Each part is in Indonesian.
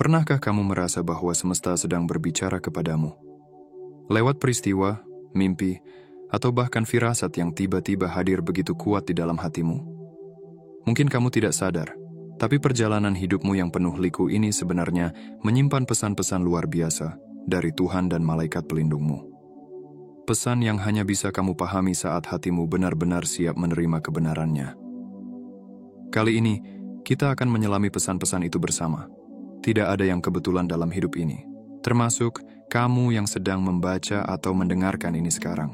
Pernahkah kamu merasa bahwa semesta sedang berbicara kepadamu? Lewat peristiwa, mimpi, atau bahkan firasat yang tiba-tiba hadir begitu kuat di dalam hatimu? Mungkin kamu tidak sadar, tapi perjalanan hidupmu yang penuh liku ini sebenarnya menyimpan pesan-pesan luar biasa dari Tuhan dan malaikat pelindungmu. Pesan yang hanya bisa kamu pahami saat hatimu benar-benar siap menerima kebenarannya. Kali ini, kita akan menyelami pesan-pesan itu bersama. Tidak ada yang kebetulan dalam hidup ini, termasuk kamu yang sedang membaca atau mendengarkan ini sekarang.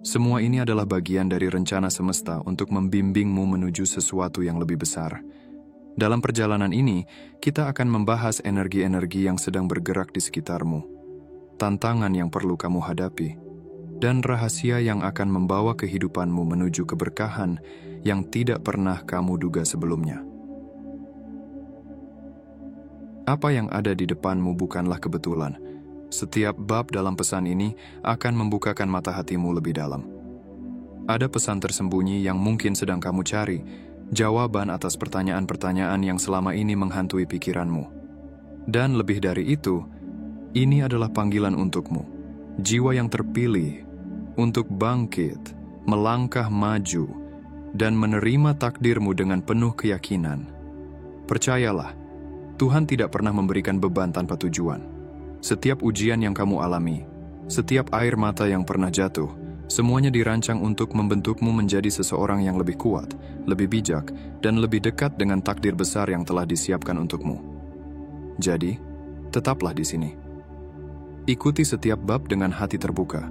Semua ini adalah bagian dari rencana semesta untuk membimbingmu menuju sesuatu yang lebih besar. Dalam perjalanan ini, kita akan membahas energi-energi yang sedang bergerak di sekitarmu, tantangan yang perlu kamu hadapi, dan rahasia yang akan membawa kehidupanmu menuju keberkahan yang tidak pernah kamu duga sebelumnya. Apa yang ada di depanmu bukanlah kebetulan. Setiap bab dalam pesan ini akan membukakan mata hatimu lebih dalam. Ada pesan tersembunyi yang mungkin sedang kamu cari, jawaban atas pertanyaan-pertanyaan yang selama ini menghantui pikiranmu. Dan lebih dari itu, ini adalah panggilan untukmu, jiwa yang terpilih, untuk bangkit, melangkah maju, dan menerima takdirmu dengan penuh keyakinan. Percayalah, Tuhan tidak pernah memberikan beban tanpa tujuan. Setiap ujian yang kamu alami, setiap air mata yang pernah jatuh, semuanya dirancang untuk membentukmu menjadi seseorang yang lebih kuat, lebih bijak, dan lebih dekat dengan takdir besar yang telah disiapkan untukmu. Jadi, tetaplah di sini. Ikuti setiap bab dengan hati terbuka.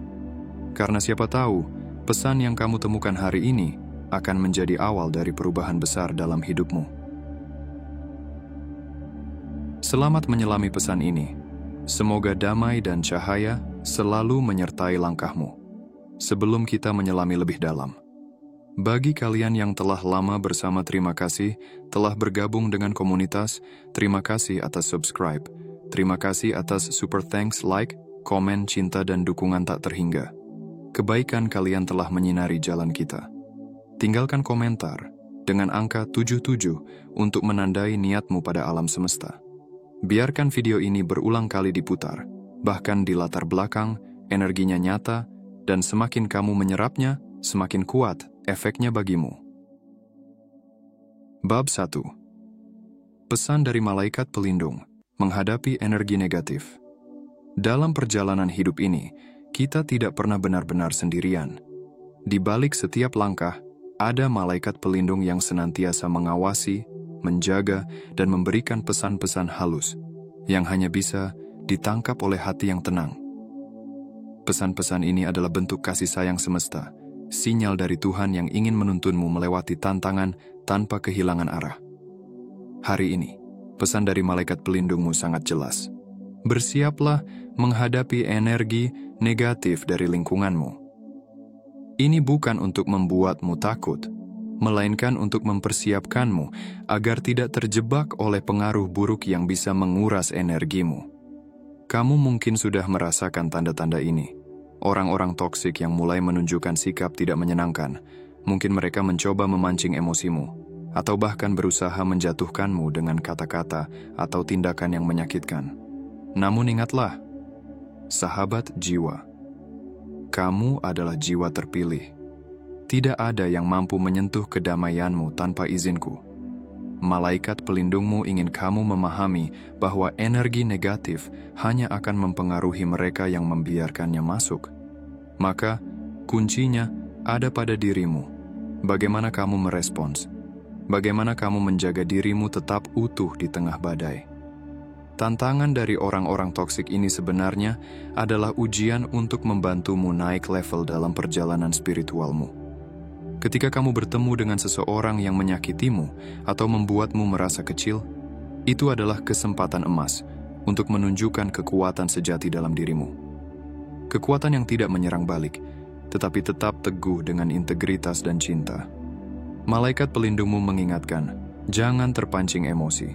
Karena siapa tahu, pesan yang kamu temukan hari ini akan menjadi awal dari perubahan besar dalam hidupmu. Selamat menyelami pesan ini. Semoga damai dan cahaya selalu menyertai langkahmu. Sebelum kita menyelami lebih dalam, bagi kalian yang telah lama bersama, terima kasih telah bergabung dengan komunitas. Terima kasih atas subscribe. Terima kasih atas super thanks, like, komen, cinta, dan dukungan tak terhingga. Kebaikan kalian telah menyinari jalan kita. Tinggalkan komentar dengan angka 77 untuk menandai niatmu pada alam semesta. Biarkan video ini berulang kali diputar, bahkan di latar belakang, energinya nyata, dan semakin kamu menyerapnya, semakin kuat efeknya bagimu. Bab 1. Pesan dari malaikat pelindung, menghadapi energi negatif. Dalam perjalanan hidup ini, kita tidak pernah benar-benar sendirian. Di balik setiap langkah, ada malaikat pelindung yang senantiasa mengawasi, menjaga, dan memberikan pesan-pesan halus yang hanya bisa ditangkap oleh hati yang tenang. Pesan-pesan ini adalah bentuk kasih sayang semesta, sinyal dari Tuhan yang ingin menuntunmu melewati tantangan tanpa kehilangan arah. Hari ini, pesan dari malaikat pelindungmu sangat jelas. Bersiaplah menghadapi energi negatif dari lingkunganmu. Ini bukan untuk membuatmu takut, melainkan untuk mempersiapkanmu agar tidak terjebak oleh pengaruh buruk yang bisa menguras energimu. Kamu mungkin sudah merasakan tanda-tanda ini. Orang-orang toksik yang mulai menunjukkan sikap tidak menyenangkan. Mungkin mereka mencoba memancing emosimu, atau bahkan berusaha menjatuhkanmu dengan kata-kata atau tindakan yang menyakitkan. Namun ingatlah, sahabat jiwa, kamu adalah jiwa terpilih. Tidak ada yang mampu menyentuh kedamaianmu tanpa izinku. Malaikat pelindungmu ingin kamu memahami bahwa energi negatif hanya akan mempengaruhi mereka yang membiarkannya masuk. Maka, kuncinya ada pada dirimu. Bagaimana kamu merespons? Bagaimana kamu menjaga dirimu tetap utuh di tengah badai? Tantangan dari orang-orang toksik ini sebenarnya adalah ujian untuk membantumu naik level dalam perjalanan spiritualmu. Ketika kamu bertemu dengan seseorang yang menyakitimu atau membuatmu merasa kecil, itu adalah kesempatan emas untuk menunjukkan kekuatan sejati dalam dirimu. Kekuatan yang tidak menyerang balik, tetapi tetap teguh dengan integritas dan cinta. Malaikat pelindungmu mengingatkan, jangan terpancing emosi.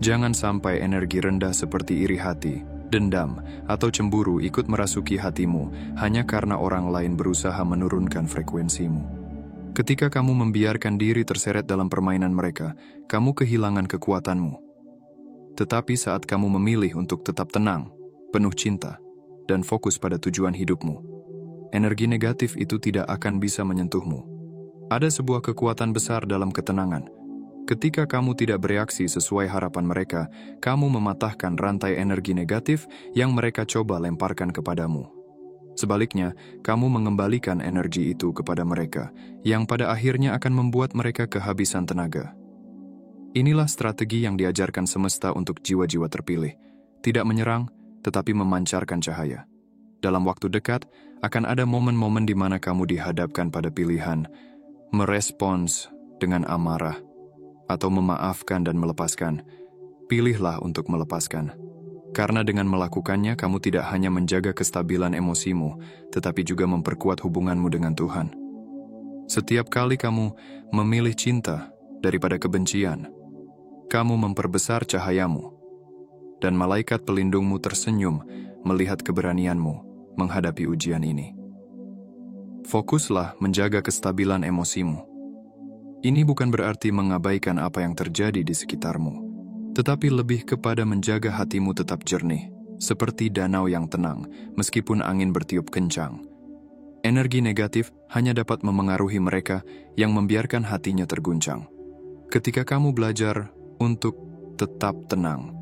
Jangan sampai energi rendah seperti iri hati, dendam, atau cemburu ikut merasuki hatimu hanya karena orang lain berusaha menurunkan frekuensimu. Ketika kamu membiarkan diri terseret dalam permainan mereka, kamu kehilangan kekuatanmu. Tetapi saat kamu memilih untuk tetap tenang, penuh cinta, dan fokus pada tujuan hidupmu, energi negatif itu tidak akan bisa menyentuhmu. Ada sebuah kekuatan besar dalam ketenangan. Ketika kamu tidak bereaksi sesuai harapan mereka, kamu mematahkan rantai energi negatif yang mereka coba lemparkan kepadamu. Sebaliknya, kamu mengembalikan energi itu kepada mereka, yang pada akhirnya akan membuat mereka kehabisan tenaga. Inilah strategi yang diajarkan semesta untuk jiwa-jiwa terpilih. Tidak menyerang, tetapi memancarkan cahaya. Dalam waktu dekat, akan ada momen-momen di mana kamu dihadapkan pada pilihan, merespons dengan amarah, atau memaafkan dan melepaskan. Pilihlah untuk melepaskan. Karena dengan melakukannya, kamu tidak hanya menjaga kestabilan emosimu, tetapi juga memperkuat hubunganmu dengan Tuhan. Setiap kali kamu memilih cinta daripada kebencian, kamu memperbesar cahayamu, dan malaikat pelindungmu tersenyum melihat keberanianmu menghadapi ujian ini. Fokuslah menjaga kestabilan emosimu. Ini bukan berarti mengabaikan apa yang terjadi di sekitarmu, tetapi lebih kepada menjaga hatimu tetap jernih, seperti danau yang tenang, meskipun angin bertiup kencang. Energi negatif hanya dapat memengaruhi mereka yang membiarkan hatinya terguncang. Ketika kamu belajar untuk tetap tenang,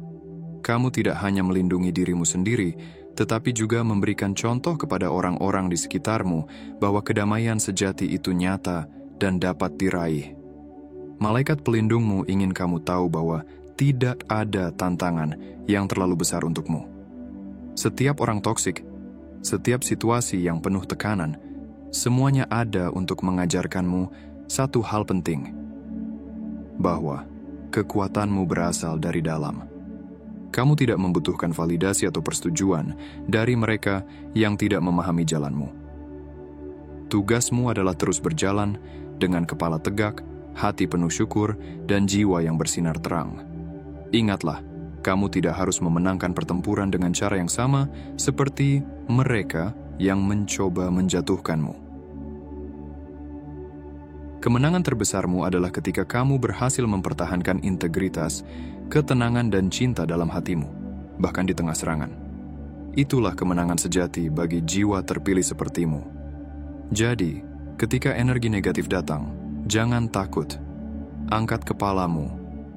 kamu tidak hanya melindungi dirimu sendiri, tetapi juga memberikan contoh kepada orang-orang di sekitarmu bahwa kedamaian sejati itu nyata dan dapat diraih. Malaikat pelindungmu ingin kamu tahu bahwa tidak ada tantangan yang terlalu besar untukmu. Setiap orang toksik, setiap situasi yang penuh tekanan, semuanya ada untuk mengajarkanmu satu hal penting, bahwa kekuatanmu berasal dari dalam. Kamu tidak membutuhkan validasi atau persetujuan dari mereka yang tidak memahami jalanmu. Tugasmu adalah terus berjalan dengan kepala tegak, hati penuh syukur, dan jiwa yang bersinar terang. Ingatlah, kamu tidak harus memenangkan pertempuran dengan cara yang sama seperti mereka yang mencoba menjatuhkanmu. Kemenangan terbesarmu adalah ketika kamu berhasil mempertahankan integritas, ketenangan, dan cinta dalam hatimu, bahkan di tengah serangan. Itulah kemenangan sejati bagi jiwa terpilih sepertimu. Jadi, ketika energi negatif datang, jangan takut. Angkat kepalamu,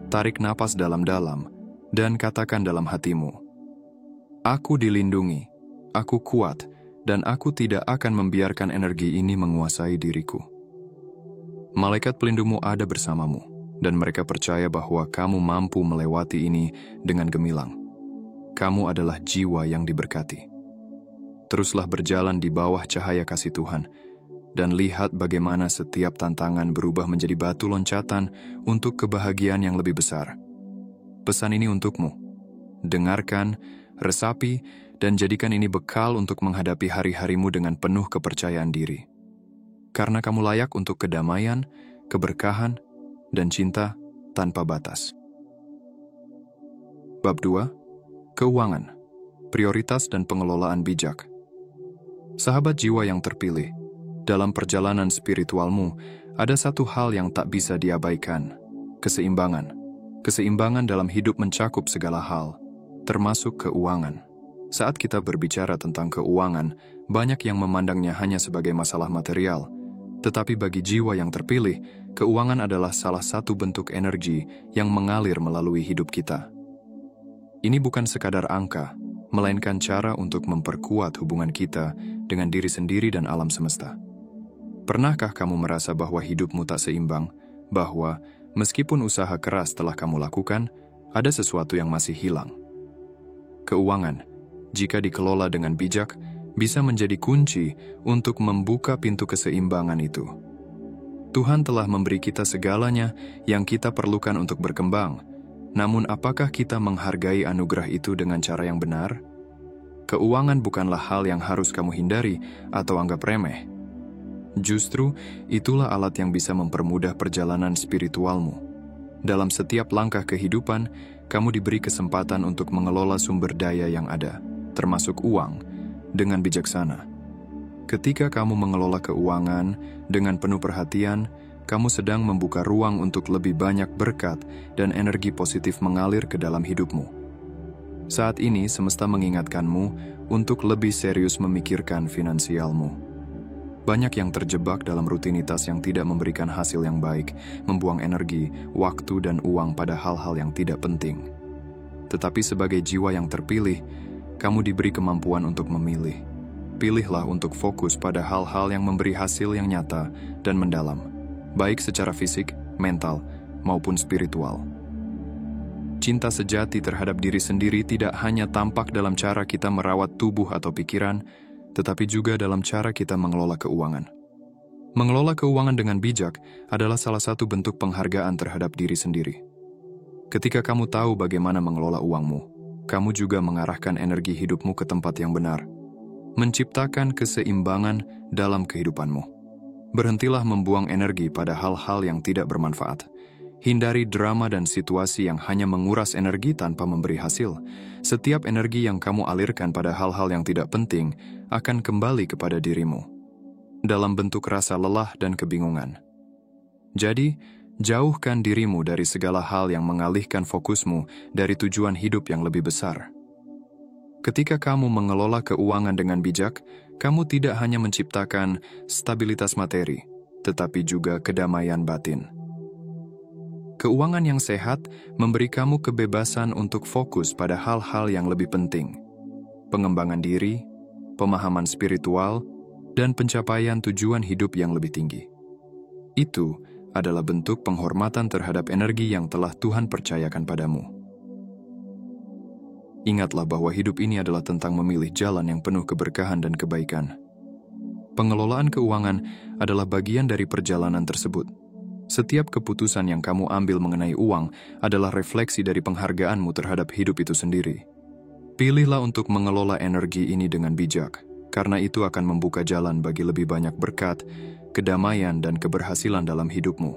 tarik napas dalam-dalam, dan katakan dalam hatimu, "Aku dilindungi, aku kuat, dan aku tidak akan membiarkan energi ini menguasai diriku." Malaikat pelindungmu ada bersamamu, dan mereka percaya bahwa kamu mampu melewati ini dengan gemilang. Kamu adalah jiwa yang diberkati. Teruslah berjalan di bawah cahaya kasih Tuhan, dan lihat bagaimana setiap tantangan berubah menjadi batu loncatan untuk kebahagiaan yang lebih besar. Pesan ini untukmu. Dengarkan, resapi, dan jadikan ini bekal untuk menghadapi hari-harimu dengan penuh kepercayaan diri. Karena kamu layak untuk kedamaian, keberkahan, dan cinta tanpa batas. Bab 2. Keuangan, prioritas dan pengelolaan bijak. Sahabat jiwa yang terpilih, dalam perjalanan spiritualmu, ada satu hal yang tak bisa diabaikan, keseimbangan. Keseimbangan dalam hidup mencakup segala hal, termasuk keuangan. Saat kita berbicara tentang keuangan, banyak yang memandangnya hanya sebagai masalah material. Tetapi bagi jiwa yang terpilih, keuangan adalah salah satu bentuk energi yang mengalir melalui hidup kita. Ini bukan sekadar angka, melainkan cara untuk memperkuat hubungan kita dengan diri sendiri dan alam semesta. Pernahkah kamu merasa bahwa hidupmu tak seimbang, bahwa meskipun usaha keras telah kamu lakukan, ada sesuatu yang masih hilang? Keuangan, jika dikelola dengan bijak, bisa menjadi kunci untuk membuka pintu keseimbangan itu. Tuhan telah memberi kita segalanya yang kita perlukan untuk berkembang. Namun apakah kita menghargai anugerah itu dengan cara yang benar? Keuangan bukanlah hal yang harus kamu hindari atau anggap remeh. Justru, itulah alat yang bisa mempermudah perjalanan spiritualmu. Dalam setiap langkah kehidupan, kamu diberi kesempatan untuk mengelola sumber daya yang ada, termasuk uang, dengan bijaksana. Ketika kamu mengelola keuangan dengan penuh perhatian, kamu sedang membuka ruang untuk lebih banyak berkat dan energi positif mengalir ke dalam hidupmu. Saat ini, semesta mengingatkanmu untuk lebih serius memikirkan finansialmu. Banyak yang terjebak dalam rutinitas yang tidak memberikan hasil yang baik, membuang energi, waktu, dan uang pada hal-hal yang tidak penting. Tetapi sebagai jiwa yang terpilih, kamu diberi kemampuan untuk memilih. Pilihlah untuk fokus pada hal-hal yang memberi hasil yang nyata dan mendalam, baik secara fisik, mental, maupun spiritual. Cinta sejati terhadap diri sendiri tidak hanya tampak dalam cara kita merawat tubuh atau pikiran, tetapi juga dalam cara kita mengelola keuangan. Mengelola keuangan dengan bijak adalah salah satu bentuk penghargaan terhadap diri sendiri. Ketika kamu tahu bagaimana mengelola uangmu, kamu juga mengarahkan energi hidupmu ke tempat yang benar, menciptakan keseimbangan dalam kehidupanmu. Berhentilah membuang energi pada hal-hal yang tidak bermanfaat. Hindari drama dan situasi yang hanya menguras energi tanpa memberi hasil. Setiap energi yang kamu alirkan pada hal-hal yang tidak penting akan kembali kepada dirimu, dalam bentuk rasa lelah dan kebingungan. Jadi, jauhkan dirimu dari segala hal yang mengalihkan fokusmu dari tujuan hidup yang lebih besar. Ketika kamu mengelola keuangan dengan bijak, kamu tidak hanya menciptakan stabilitas materi, tetapi juga kedamaian batin. Keuangan yang sehat memberi kamu kebebasan untuk fokus pada hal-hal yang lebih penting. Pengembangan diri, pemahaman spiritual, dan pencapaian tujuan hidup yang lebih tinggi. Itu adalah bentuk penghormatan terhadap energi yang telah Tuhan percayakan padamu. Ingatlah bahwa hidup ini adalah tentang memilih jalan yang penuh keberkahan dan kebaikan. Pengelolaan keuangan adalah bagian dari perjalanan tersebut. Setiap keputusan yang kamu ambil mengenai uang adalah refleksi dari penghargaanmu terhadap hidup itu sendiri. Pilihlah untuk mengelola energi ini dengan bijak, karena itu akan membuka jalan bagi lebih banyak berkat, kedamaian, dan keberhasilan dalam hidupmu.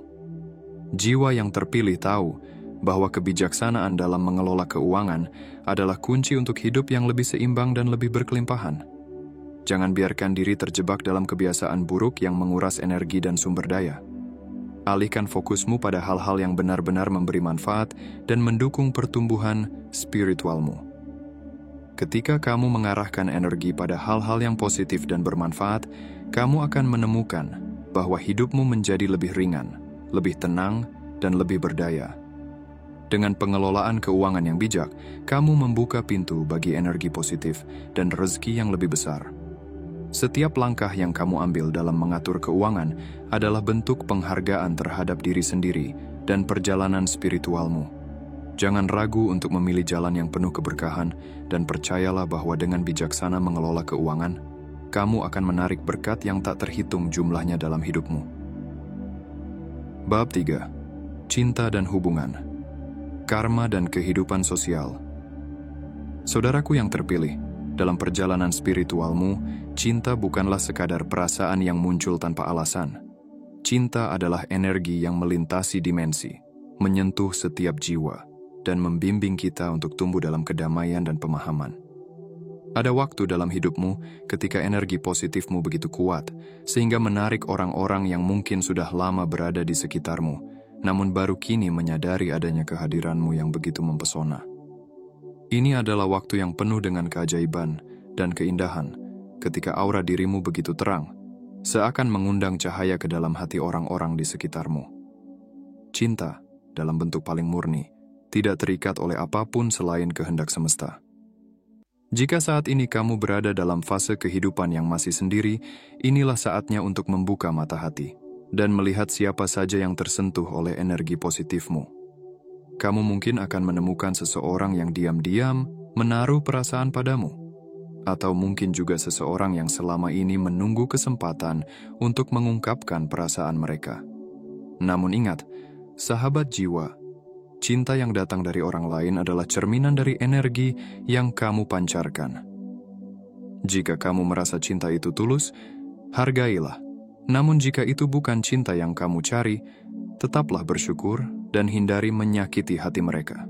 Jiwa yang terpilih tahu bahwa kebijaksanaan dalam mengelola keuangan adalah kunci untuk hidup yang lebih seimbang dan lebih berkelimpahan. Jangan biarkan diri terjebak dalam kebiasaan buruk yang menguras energi dan sumber daya. Alihkan fokusmu pada hal-hal yang benar-benar memberi manfaat dan mendukung pertumbuhan spiritualmu. Ketika kamu mengarahkan energi pada hal-hal yang positif dan bermanfaat, kamu akan menemukan bahwa hidupmu menjadi lebih ringan, lebih tenang, dan lebih berdaya. Dengan pengelolaan keuangan yang bijak, kamu membuka pintu bagi energi positif dan rezeki yang lebih besar. Setiap langkah yang kamu ambil dalam mengatur keuangan adalah bentuk penghargaan terhadap diri sendiri dan perjalanan spiritualmu. Jangan ragu untuk memilih jalan yang penuh keberkahan dan percayalah bahwa dengan bijaksana mengelola keuangan, kamu akan menarik berkat yang tak terhitung jumlahnya dalam hidupmu. Bab 3. Cinta dan hubungan. Karma dan kehidupan sosial. Saudaraku yang terpilih, dalam perjalanan spiritualmu, cinta bukanlah sekadar perasaan yang muncul tanpa alasan. Cinta adalah energi yang melintasi dimensi, menyentuh setiap jiwa, dan membimbing kita untuk tumbuh dalam kedamaian dan pemahaman. Ada waktu dalam hidupmu ketika energi positifmu begitu kuat, sehingga menarik orang-orang yang mungkin sudah lama berada di sekitarmu, namun baru kini menyadari adanya kehadiranmu yang begitu mempesona. Ini adalah waktu yang penuh dengan keajaiban dan keindahan, ketika aura dirimu begitu terang, seakan mengundang cahaya ke dalam hati orang-orang di sekitarmu. Cinta, dalam bentuk paling murni, tidak terikat oleh apapun selain kehendak semesta. Jika saat ini kamu berada dalam fase kehidupan yang masih sendiri, inilah saatnya untuk membuka mata hati dan melihat siapa saja yang tersentuh oleh energi positifmu. Kamu mungkin akan menemukan seseorang yang diam-diam menaruh perasaan padamu, atau mungkin juga seseorang yang selama ini menunggu kesempatan untuk mengungkapkan perasaan mereka. Namun ingat, sahabat jiwa, cinta yang datang dari orang lain adalah cerminan dari energi yang kamu pancarkan. Jika kamu merasa cinta itu tulus, hargailah. Namun jika itu bukan cinta yang kamu cari, tetaplah bersyukur dan hindari menyakiti hati mereka.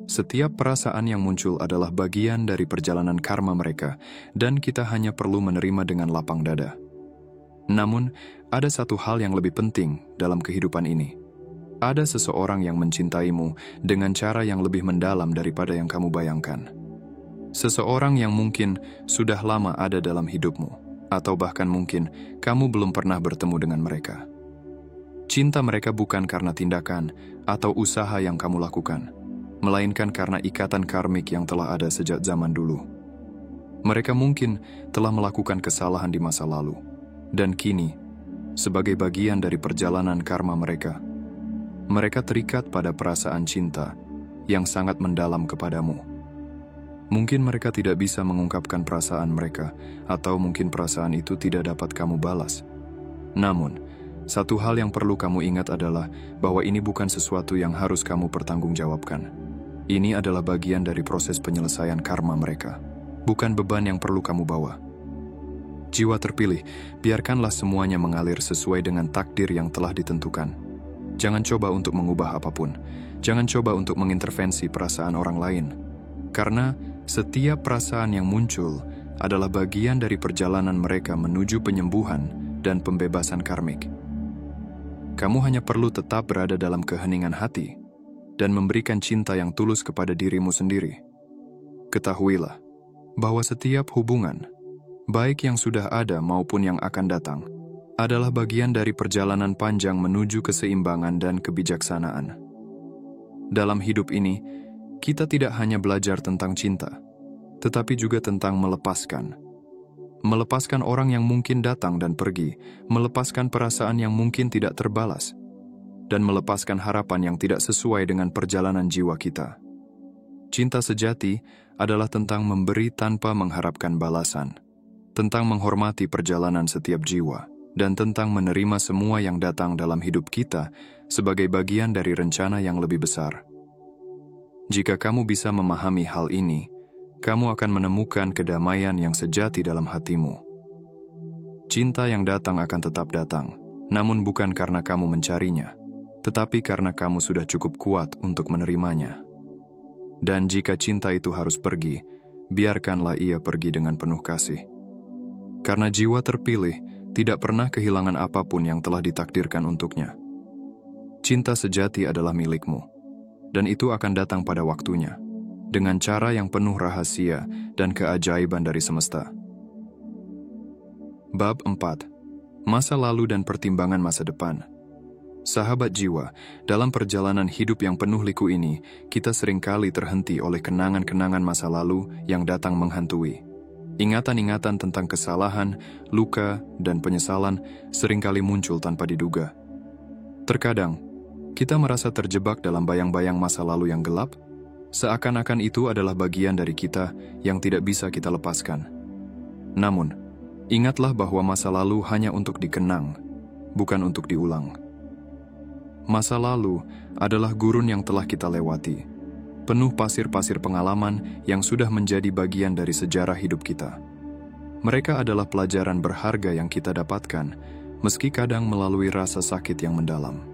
Setiap perasaan yang muncul adalah bagian dari perjalanan karma mereka, dan kita hanya perlu menerima dengan lapang dada. Namun, ada satu hal yang lebih penting dalam kehidupan ini. Ada seseorang yang mencintaimu dengan cara yang lebih mendalam daripada yang kamu bayangkan. Seseorang yang mungkin sudah lama ada dalam hidupmu, atau bahkan mungkin kamu belum pernah bertemu dengan mereka. Cinta mereka bukan karena tindakan atau usaha yang kamu lakukan, melainkan karena ikatan karmik yang telah ada sejak zaman dulu. Mereka mungkin telah melakukan kesalahan di masa lalu, dan kini, sebagai bagian dari perjalanan karma mereka, mereka terikat pada perasaan cinta yang sangat mendalam kepadamu. Mungkin mereka tidak bisa mengungkapkan perasaan mereka, atau mungkin perasaan itu tidak dapat kamu balas. Namun, satu hal yang perlu kamu ingat adalah bahwa ini bukan sesuatu yang harus kamu pertanggungjawabkan. Ini adalah bagian dari proses penyelesaian karma mereka, bukan beban yang perlu kamu bawa. Jiwa terpilih, biarkanlah semuanya mengalir sesuai dengan takdir yang telah ditentukan. Jangan coba untuk mengubah apapun. Jangan coba untuk mengintervensi perasaan orang lain. Karena setiap perasaan yang muncul adalah bagian dari perjalanan mereka menuju penyembuhan dan pembebasan karmik. Kamu hanya perlu tetap berada dalam keheningan hati dan memberikan cinta yang tulus kepada dirimu sendiri. Ketahuilah bahwa setiap hubungan, baik yang sudah ada maupun yang akan datang, adalah bagian dari perjalanan panjang menuju keseimbangan dan kebijaksanaan. Dalam hidup ini, kita tidak hanya belajar tentang cinta, tetapi juga tentang melepaskan. Melepaskan orang yang mungkin datang dan pergi, melepaskan perasaan yang mungkin tidak terbalas, dan melepaskan harapan yang tidak sesuai dengan perjalanan jiwa kita. Cinta sejati adalah tentang memberi tanpa mengharapkan balasan, tentang menghormati perjalanan setiap jiwa, dan tentang menerima semua yang datang dalam hidup kita sebagai bagian dari rencana yang lebih besar. Jika kamu bisa memahami hal ini, kamu akan menemukan kedamaian yang sejati dalam hatimu. Cinta yang datang akan tetap datang, namun bukan karena kamu mencarinya, tetapi karena kamu sudah cukup kuat untuk menerimanya. Dan jika cinta itu harus pergi, biarkanlah ia pergi dengan penuh kasih. Karena jiwa terpilih tidak pernah kehilangan apapun yang telah ditakdirkan untuknya. Cinta sejati adalah milikmu, dan itu akan datang pada waktunya, dengan cara yang penuh rahasia dan keajaiban dari semesta. Bab 4. Masa lalu dan pertimbangan masa depan. Sahabat jiwa, dalam perjalanan hidup yang penuh liku ini, kita seringkali terhenti oleh kenangan-kenangan masa lalu yang datang menghantui. Ingatan-ingatan tentang kesalahan, luka, dan penyesalan seringkali muncul tanpa diduga. Terkadang, kita merasa terjebak dalam bayang-bayang masa lalu yang gelap, seakan-akan itu adalah bagian dari kita yang tidak bisa kita lepaskan. Namun, ingatlah bahwa masa lalu hanya untuk dikenang, bukan untuk diulang. Masa lalu adalah gurun yang telah kita lewati, penuh pasir-pasir pengalaman yang sudah menjadi bagian dari sejarah hidup kita. Mereka adalah pelajaran berharga yang kita dapatkan, meski kadang melalui rasa sakit yang mendalam.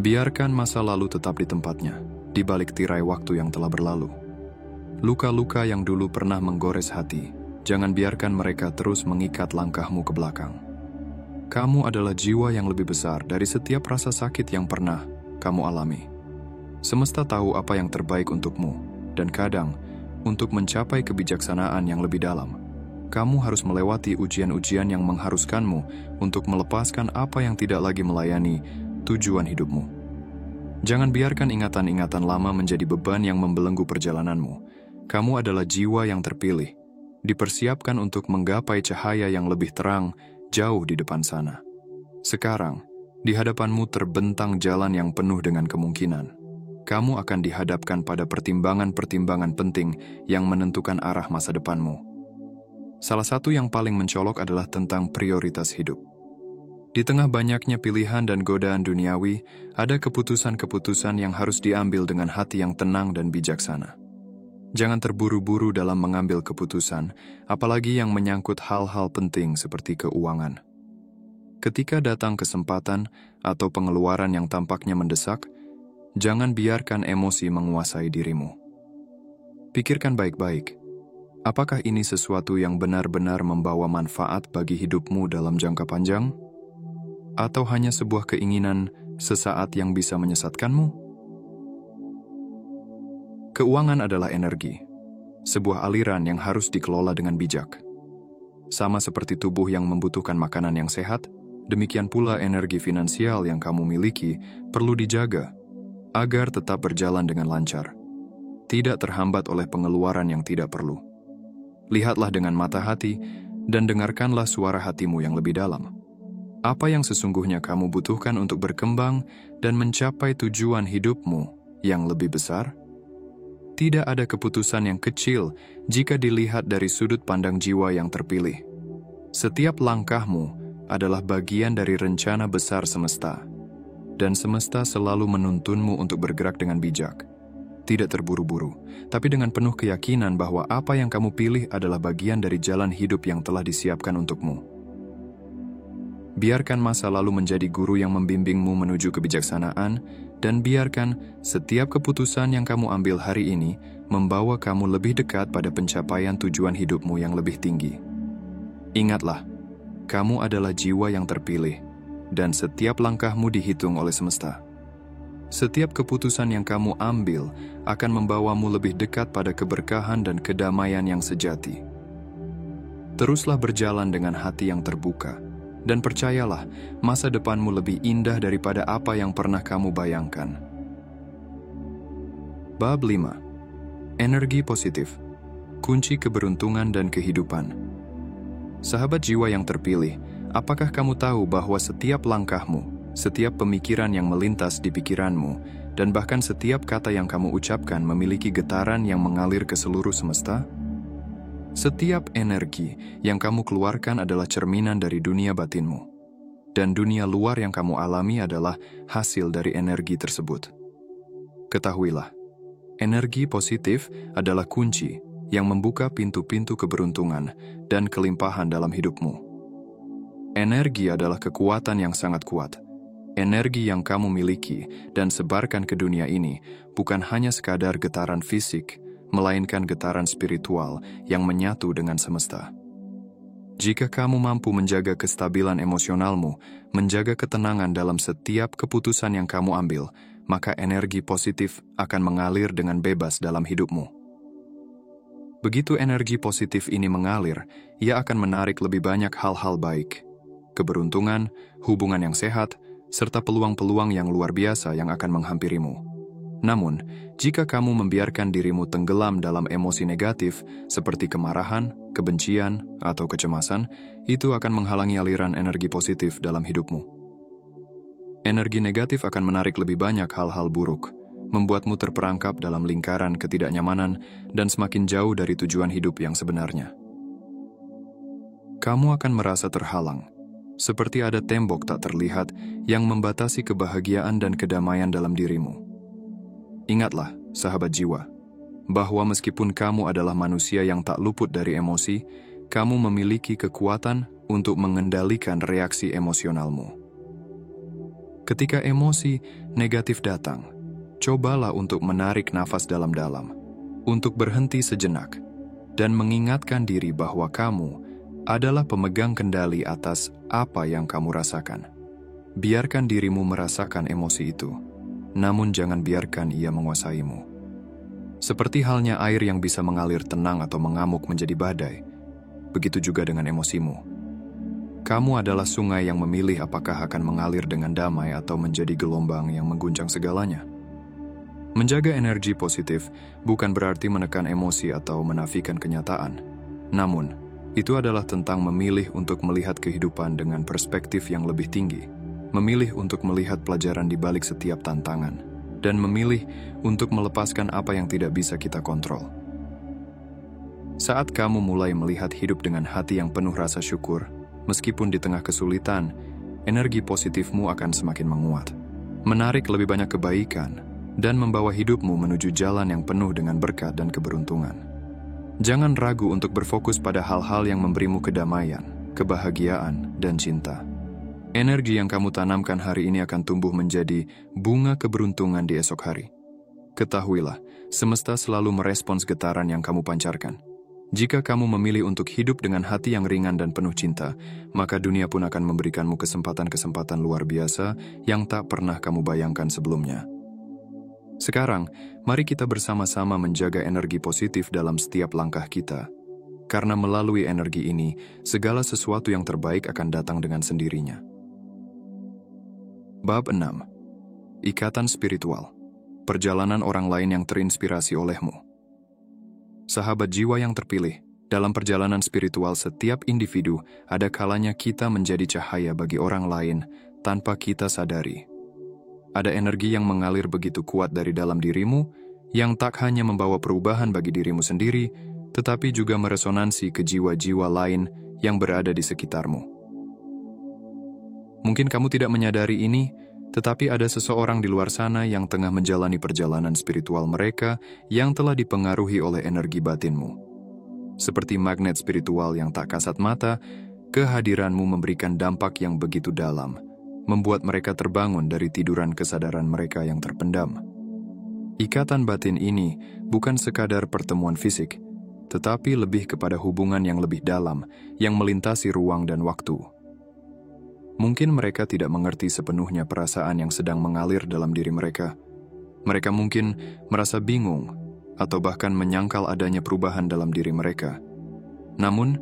Biarkan masa lalu tetap di tempatnya, di balik tirai waktu yang telah berlalu. Luka-luka yang dulu pernah menggores hati, jangan biarkan mereka terus mengikat langkahmu ke belakang. Kamu adalah jiwa yang lebih besar dari setiap rasa sakit yang pernah kamu alami. Semesta tahu apa yang terbaik untukmu, dan kadang, untuk mencapai kebijaksanaan yang lebih dalam, kamu harus melewati ujian-ujian yang mengharuskanmu untuk melepaskan apa yang tidak lagi melayani tujuan hidupmu. Jangan biarkan ingatan-ingatan lama menjadi beban yang membelenggu perjalananmu. Kamu adalah jiwa yang terpilih, dipersiapkan untuk menggapai cahaya yang lebih terang jauh di depan sana. Sekarang, di hadapanmu terbentang jalan yang penuh dengan kemungkinan. Kamu akan dihadapkan pada pertimbangan-pertimbangan penting yang menentukan arah masa depanmu. Salah satu yang paling mencolok adalah tentang prioritas hidup. Di tengah banyaknya pilihan dan godaan duniawi, ada keputusan-keputusan yang harus diambil dengan hati yang tenang dan bijaksana. Jangan terburu-buru dalam mengambil keputusan, apalagi yang menyangkut hal-hal penting seperti keuangan. Ketika datang kesempatan atau pengeluaran yang tampaknya mendesak, jangan biarkan emosi menguasai dirimu. Pikirkan baik-baik, Apakah ini sesuatu yang benar-benar membawa manfaat bagi hidupmu dalam jangka panjang? Atau hanya sebuah keinginan sesaat yang bisa menyesatkanmu? Keuangan adalah energi, sebuah aliran yang harus dikelola dengan bijak. Sama seperti tubuh yang membutuhkan makanan yang sehat, demikian pula energi finansial yang kamu miliki perlu dijaga agar tetap berjalan dengan lancar, tidak terhambat oleh pengeluaran yang tidak perlu. Lihatlah dengan mata hati dan dengarkanlah suara hatimu yang lebih dalam. Apa yang sesungguhnya kamu butuhkan untuk berkembang dan mencapai tujuan hidupmu yang lebih besar? Tidak ada keputusan yang kecil jika dilihat dari sudut pandang jiwa yang terpilih. Setiap langkahmu adalah bagian dari rencana besar semesta, dan semesta selalu menuntunmu untuk bergerak dengan bijak. Tidak terburu-buru, tapi dengan penuh keyakinan bahwa apa yang kamu pilih adalah bagian dari jalan hidup yang telah disiapkan untukmu. Biarkan masa lalu menjadi guru yang membimbingmu menuju kebijaksanaan, dan biarkan setiap keputusan yang kamu ambil hari ini membawa kamu lebih dekat pada pencapaian tujuan hidupmu yang lebih tinggi. Ingatlah, kamu adalah jiwa yang terpilih, dan setiap langkahmu dihitung oleh semesta. Setiap keputusan yang kamu ambil akan membawamu lebih dekat pada keberkahan dan kedamaian yang sejati. Teruslah berjalan dengan hati yang terbuka, dan percayalah, masa depanmu lebih indah daripada apa yang pernah kamu bayangkan. Bab 5. Energi positif, kunci keberuntungan dan kehidupan. Sahabat jiwa yang terpilih, apakah kamu tahu bahwa setiap langkahmu, setiap pemikiran yang melintas di pikiranmu, dan bahkan setiap kata yang kamu ucapkan memiliki getaran yang mengalir ke seluruh semesta? Setiap energi yang kamu keluarkan adalah cerminan dari dunia batinmu, dan dunia luar yang kamu alami adalah hasil dari energi tersebut. Ketahuilah, energi positif adalah kunci yang membuka pintu-pintu keberuntungan dan kelimpahan dalam hidupmu. Energi adalah kekuatan yang sangat kuat. Energi yang kamu miliki dan sebarkan ke dunia ini bukan hanya sekadar getaran fisik, melainkan getaran spiritual yang menyatu dengan semesta. Jika kamu mampu menjaga kestabilan emosionalmu, menjaga ketenangan dalam setiap keputusan yang kamu ambil, maka energi positif akan mengalir dengan bebas dalam hidupmu. Begitu energi positif ini mengalir, ia akan menarik lebih banyak hal-hal baik, keberuntungan, hubungan yang sehat, serta peluang-peluang yang luar biasa yang akan menghampirimu. Namun, jika kamu membiarkan dirimu tenggelam dalam emosi negatif seperti kemarahan, kebencian, atau kecemasan, itu akan menghalangi aliran energi positif dalam hidupmu. Energi negatif akan menarik lebih banyak hal-hal buruk, membuatmu terperangkap dalam lingkaran ketidaknyamanan dan semakin jauh dari tujuan hidup yang sebenarnya. Kamu akan merasa terhalang, seperti ada tembok tak terlihat yang membatasi kebahagiaan dan kedamaian dalam dirimu. Ingatlah, sahabat jiwa, bahwa meskipun kamu adalah manusia yang tak luput dari emosi, kamu memiliki kekuatan untuk mengendalikan reaksi emosionalmu. Ketika emosi negatif datang, cobalah untuk menarik nafas dalam-dalam, untuk berhenti sejenak, dan mengingatkan diri bahwa kamu adalah pemegang kendali atas apa yang kamu rasakan. Biarkan dirimu merasakan emosi itu, namun jangan biarkan ia menguasaimu. Seperti halnya air yang bisa mengalir tenang atau mengamuk menjadi badai, begitu juga dengan emosimu. Kamu adalah sungai yang memilih apakah akan mengalir dengan damai atau menjadi gelombang yang mengguncang segalanya. Menjaga energi positif bukan berarti menekan emosi atau menafikan kenyataan. Namun, itu adalah tentang memilih untuk melihat kehidupan dengan perspektif yang lebih tinggi, memilih untuk melihat pelajaran di balik setiap tantangan, dan memilih untuk melepaskan apa yang tidak bisa kita kontrol. Saat kamu mulai melihat hidup dengan hati yang penuh rasa syukur, meskipun di tengah kesulitan, energi positifmu akan semakin menguat, menarik lebih banyak kebaikan, dan membawa hidupmu menuju jalan yang penuh dengan berkat dan keberuntungan. Jangan ragu untuk berfokus pada hal-hal yang memberimu kedamaian, kebahagiaan, dan cinta. Energi yang kamu tanamkan hari ini akan tumbuh menjadi bunga keberuntungan di esok hari. Ketahuilah, semesta selalu merespons getaran yang kamu pancarkan. Jika kamu memilih untuk hidup dengan hati yang ringan dan penuh cinta, maka dunia pun akan memberikanmu kesempatan-kesempatan luar biasa yang tak pernah kamu bayangkan sebelumnya. Sekarang, mari kita bersama-sama menjaga energi positif dalam setiap langkah kita. Karena melalui energi ini, segala sesuatu yang terbaik akan datang dengan sendirinya. Bab 6. Ikatan Spiritual. Perjalanan orang lain yang terinspirasi olehmu. Sahabat jiwa yang terpilih, dalam perjalanan spiritual setiap individu, ada kalanya kita menjadi cahaya bagi orang lain tanpa kita sadari. Ada energi yang mengalir begitu kuat dari dalam dirimu, yang tak hanya membawa perubahan bagi dirimu sendiri, tetapi juga meresonansi ke jiwa-jiwa lain yang berada di sekitarmu. Mungkin kamu tidak menyadari ini, tetapi ada seseorang di luar sana yang tengah menjalani perjalanan spiritual mereka yang telah dipengaruhi oleh energi batinmu. Seperti magnet spiritual yang tak kasat mata, kehadiranmu memberikan dampak yang begitu dalam, membuat mereka terbangun dari tiduran kesadaran mereka yang terpendam. Ikatan batin ini bukan sekadar pertemuan fisik, tetapi lebih kepada hubungan yang lebih dalam, yang melintasi ruang dan waktu. Mungkin mereka tidak mengerti sepenuhnya perasaan yang sedang mengalir dalam diri mereka. Mereka mungkin merasa bingung, atau bahkan menyangkal adanya perubahan dalam diri mereka. Namun,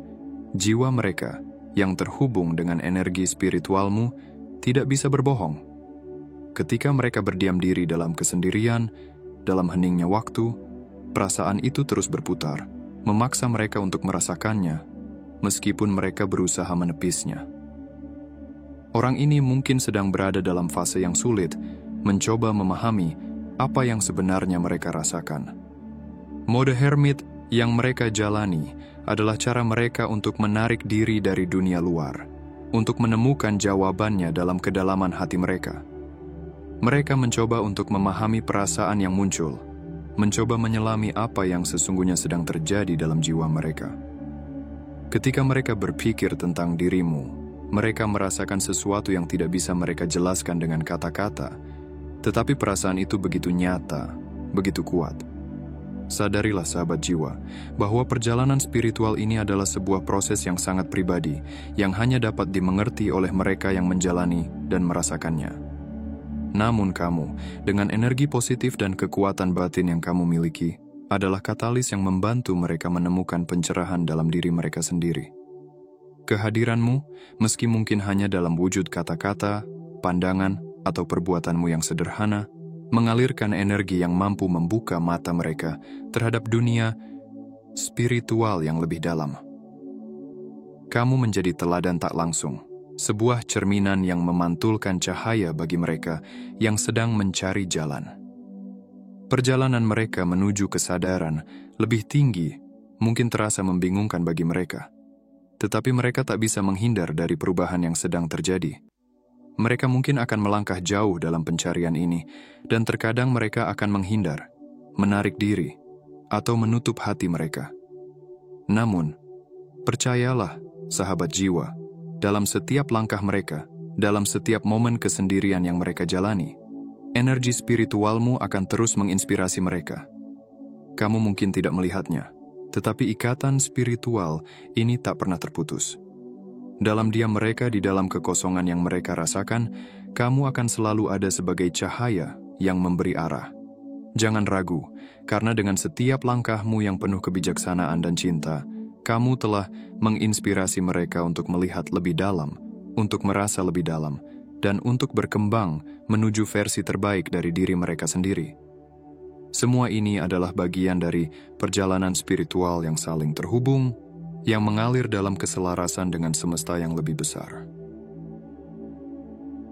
jiwa mereka yang terhubung dengan energi spiritualmu tidak bisa berbohong. Ketika mereka berdiam diri dalam kesendirian, dalam heningnya waktu, perasaan itu terus berputar, memaksa mereka untuk merasakannya, meskipun mereka berusaha menepisnya. Orang ini mungkin sedang berada dalam fase yang sulit, mencoba memahami apa yang sebenarnya mereka rasakan. Mode hermit yang mereka jalani adalah cara mereka untuk menarik diri dari dunia luar, untuk menemukan jawabannya dalam kedalaman hati mereka. Mereka mencoba untuk memahami perasaan yang muncul, mencoba menyelami apa yang sesungguhnya sedang terjadi dalam jiwa mereka. Ketika mereka berpikir tentang dirimu, mereka merasakan sesuatu yang tidak bisa mereka jelaskan dengan kata-kata, tetapi perasaan itu begitu nyata, begitu kuat. Sadarilah sahabat jiwa, bahwa perjalanan spiritual ini adalah sebuah proses yang sangat pribadi, yang hanya dapat dimengerti oleh mereka yang menjalani dan merasakannya. Namun kamu, dengan energi positif dan kekuatan batin yang kamu miliki, adalah katalis yang membantu mereka menemukan pencerahan dalam diri mereka sendiri. Kehadiranmu, meski mungkin hanya dalam wujud kata-kata, pandangan, atau perbuatanmu yang sederhana, mengalirkan energi yang mampu membuka mata mereka terhadap dunia spiritual yang lebih dalam. Kamu menjadi teladan tak langsung, sebuah cerminan yang memantulkan cahaya bagi mereka yang sedang mencari jalan. Perjalanan mereka menuju kesadaran lebih tinggi mungkin terasa membingungkan bagi mereka. Tetapi mereka tak bisa menghindar dari perubahan yang sedang terjadi. Mereka mungkin akan melangkah jauh dalam pencarian ini, dan terkadang mereka akan menghindar, menarik diri, atau menutup hati mereka. Namun, percayalah, sahabat jiwa, dalam setiap langkah mereka, dalam setiap momen kesendirian yang mereka jalani, energi spiritualmu akan terus menginspirasi mereka. Kamu mungkin tidak melihatnya, tetapi ikatan spiritual ini tak pernah terputus. Dalam diam mereka di dalam kekosongan yang mereka rasakan, kamu akan selalu ada sebagai cahaya yang memberi arah. Jangan ragu, karena dengan setiap langkahmu yang penuh kebijaksanaan dan cinta, kamu telah menginspirasi mereka untuk melihat lebih dalam, untuk merasa lebih dalam, dan untuk berkembang menuju versi terbaik dari diri mereka sendiri. Semua ini adalah bagian dari perjalanan spiritual yang saling terhubung, yang mengalir dalam keselarasan dengan semesta yang lebih besar.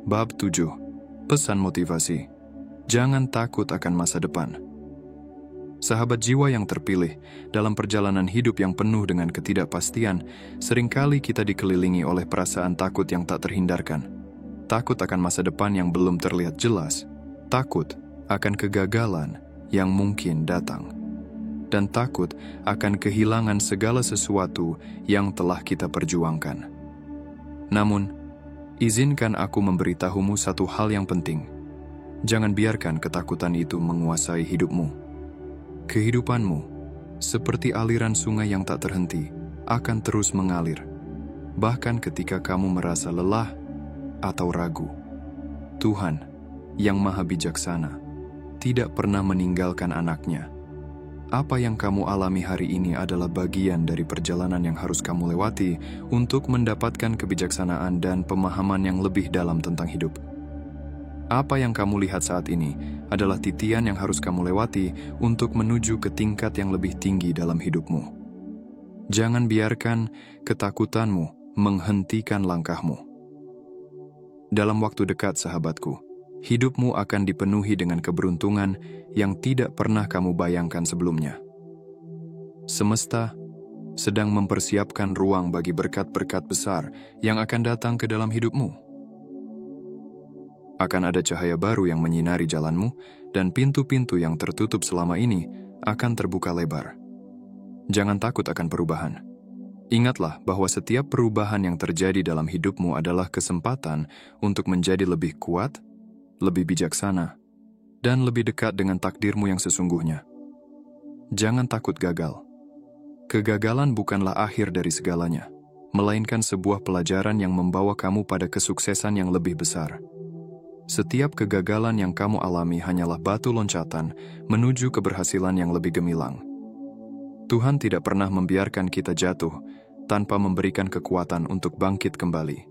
Bab 7. Pesan motivasi. Jangan takut akan masa depan. Sahabat jiwa yang terpilih, dalam perjalanan hidup yang penuh dengan ketidakpastian, seringkali kita dikelilingi oleh perasaan takut yang tak terhindarkan. Takut akan masa depan yang belum terlihat jelas. Takut akan kegagalan yang mungkin datang, dan takut akan kehilangan segala sesuatu yang telah kita perjuangkan. Namun, izinkan aku memberitahumu satu hal yang penting. Jangan biarkan ketakutan itu menguasai hidupmu. Kehidupanmu, seperti aliran sungai yang tak terhenti, akan terus mengalir. Bahkan ketika kamu merasa lelah atau ragu, Tuhan yang Maha Bijaksana tidak pernah meninggalkan anaknya. Apa yang kamu alami hari ini adalah bagian dari perjalanan yang harus kamu lewati untuk mendapatkan kebijaksanaan dan pemahaman yang lebih dalam tentang hidup. Apa yang kamu lihat saat ini adalah titian yang harus kamu lewati untuk menuju ke tingkat yang lebih tinggi dalam hidupmu. Jangan biarkan ketakutanmu menghentikan langkahmu. Dalam waktu dekat, sahabatku, hidupmu akan dipenuhi dengan keberuntungan yang tidak pernah kamu bayangkan sebelumnya. Semesta sedang mempersiapkan ruang bagi berkat-berkat besar yang akan datang ke dalam hidupmu. Akan ada cahaya baru yang menyinari jalanmu, dan pintu-pintu yang tertutup selama ini akan terbuka lebar. Jangan takut akan perubahan. Ingatlah bahwa setiap perubahan yang terjadi dalam hidupmu adalah kesempatan untuk menjadi lebih kuat, lebih bijaksana, dan lebih dekat dengan takdirmu yang sesungguhnya. Jangan takut gagal. Kegagalan bukanlah akhir dari segalanya, melainkan sebuah pelajaran yang membawa kamu pada kesuksesan yang lebih besar. Setiap kegagalan yang kamu alami hanyalah batu loncatan menuju keberhasilan yang lebih gemilang. Tuhan tidak pernah membiarkan kita jatuh tanpa memberikan kekuatan untuk bangkit kembali.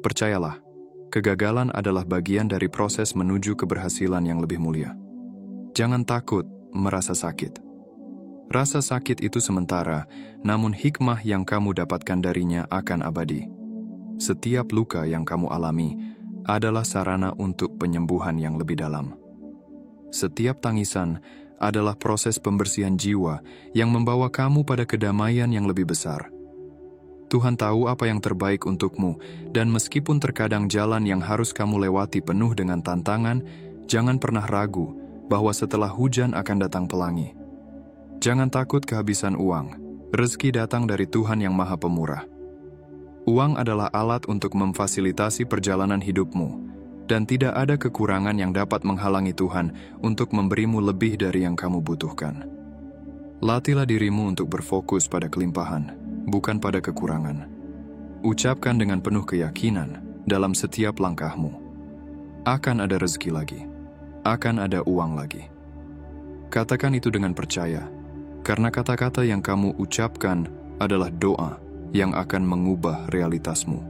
Percayalah, kegagalan adalah bagian dari proses menuju keberhasilan yang lebih mulia. Jangan takut merasa sakit. Rasa sakit itu sementara, namun hikmah yang kamu dapatkan darinya akan abadi. Setiap luka yang kamu alami adalah sarana untuk penyembuhan yang lebih dalam. Setiap tangisan adalah proses pembersihan jiwa yang membawa kamu pada kedamaian yang lebih besar. Tuhan tahu apa yang terbaik untukmu, dan meskipun terkadang jalan yang harus kamu lewati penuh dengan tantangan, jangan pernah ragu bahwa setelah hujan akan datang pelangi. Jangan takut kehabisan uang. Rezeki datang dari Tuhan yang Maha Pemurah. Uang adalah alat untuk memfasilitasi perjalanan hidupmu, dan tidak ada kekurangan yang dapat menghalangi Tuhan untuk memberimu lebih dari yang kamu butuhkan. Latihlah dirimu untuk berfokus pada kelimpahan, bukan pada kekurangan. Ucapkan dengan penuh keyakinan dalam setiap langkahmu. Akan ada rezeki lagi. Akan ada uang lagi. Katakan itu dengan percaya, karena kata-kata yang kamu ucapkan adalah doa yang akan mengubah realitasmu.